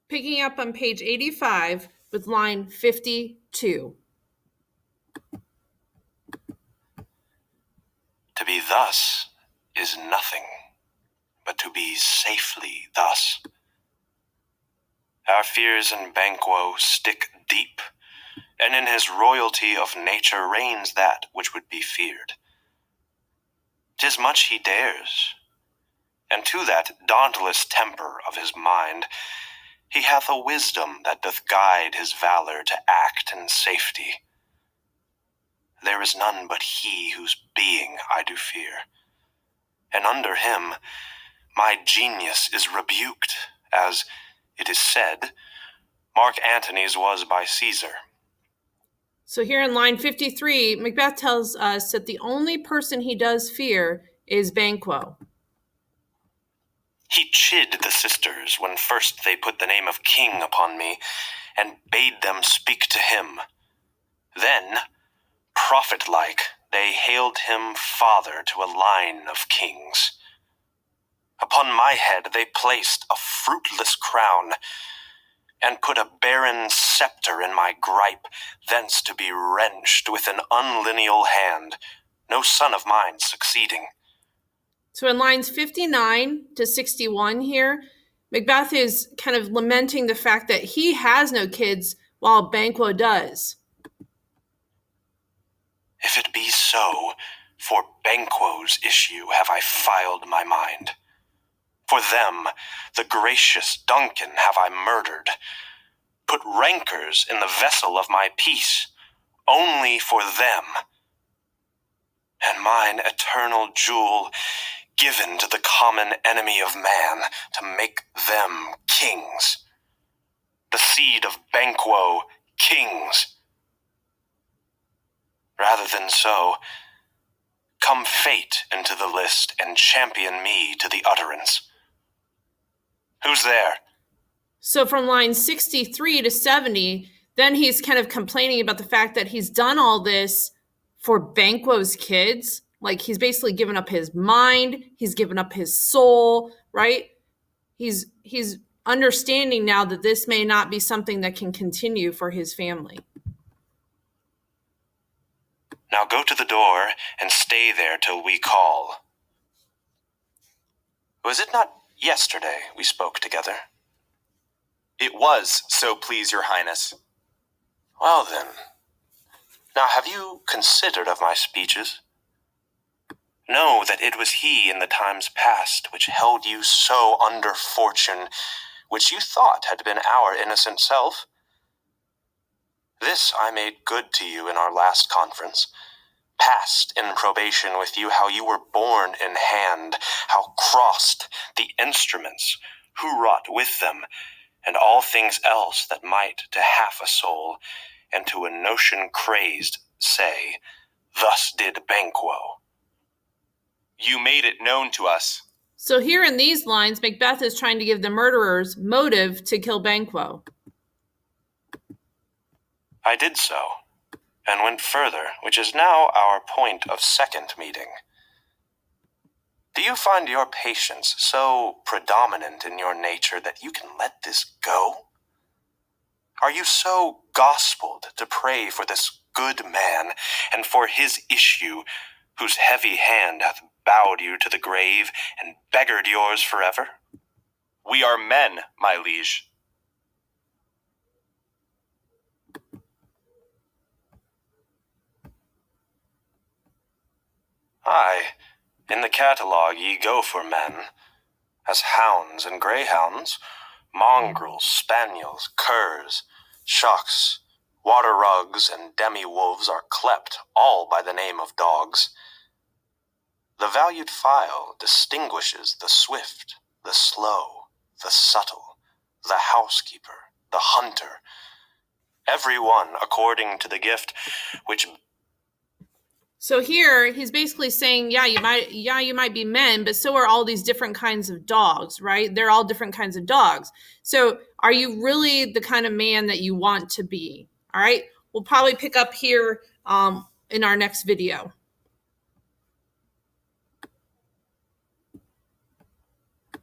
Picking up on page 85 with line 52. To be thus is nothing, but to be safely thus. Our fears in Banquo stick deep, and in his royalty of nature reigns that which would be feared. 'Tis much he dares, and to that dauntless temper of his mind he hath a wisdom that doth guide his valor to act in safety. There is none but he whose being I do fear, and under him my genius is rebuked, as it is said Mark Antony's was by Caesar. So here in line 53, Macbeth tells us that the only person he does fear is Banquo. He chid the sisters when first they put the name of king upon me, and bade them speak to him. Then, prophet-like, they hailed him father to a line of kings. Upon my head they placed a fruitless crown, and put a barren scepter in my gripe, thence to be wrenched with an unlineal hand, no son of mine succeeding. So in lines 59 to 61 here, Macbeth is kind of lamenting the fact that he has no kids while Banquo does. If it be so, for Banquo's issue have I filed my mind. For them, the gracious Duncan have I murdered, put rancors in the vessel of my peace, only for them, and mine eternal jewel given to the common enemy of man to make them kings. The seed of Banquo, kings. Rather than so, come fate into the list and champion me to the utterance. Who's there? So from line 63 to 70, then he's kind of complaining about the fact that he's done all this for Banquo's kids. Like he's basically given up his mind, he's given up his soul, right? He's understanding now that this may not be something that can continue for his family. Now go to the door and stay there till we call. Was it not yesterday we spoke together? It was, so please your highness. Well then, now have you considered of my speeches? Know that it was he in the times past which held you so under fortune, which you thought had been our innocent self. This I made good to you in our last conference, passed in probation with you how you were born in hand, how crossed the instruments, who wrought with them, and all things else that might to half a soul, and to a notion crazed, say, thus did Banquo. You made it known to us. So here in these lines, Macbeth is trying to give the murderers motive to kill Banquo. I did so, and went further, which is now our point of second meeting. Do you find your patience so predominant in your nature that you can let this go? Are you so gospeled to pray for this good man, and for his issue, whose heavy hand hath bowed you to the grave, and beggared yours forever? We are men, my liege. Aye, in the catalogue ye go for men, as hounds and greyhounds, mongrels, spaniels, curs, shocks, water rugs, and demi-wolves are clept all by the name of dogs. The valued file distinguishes the swift, the slow, the subtle, the housekeeper, the hunter, every one according to the gift which... So here he's basically saying, you might be men, but so are all these different kinds of dogs, right? They're all different kinds of dogs. So are you really the kind of man that you want to be? All right. We'll probably pick up here in our next video.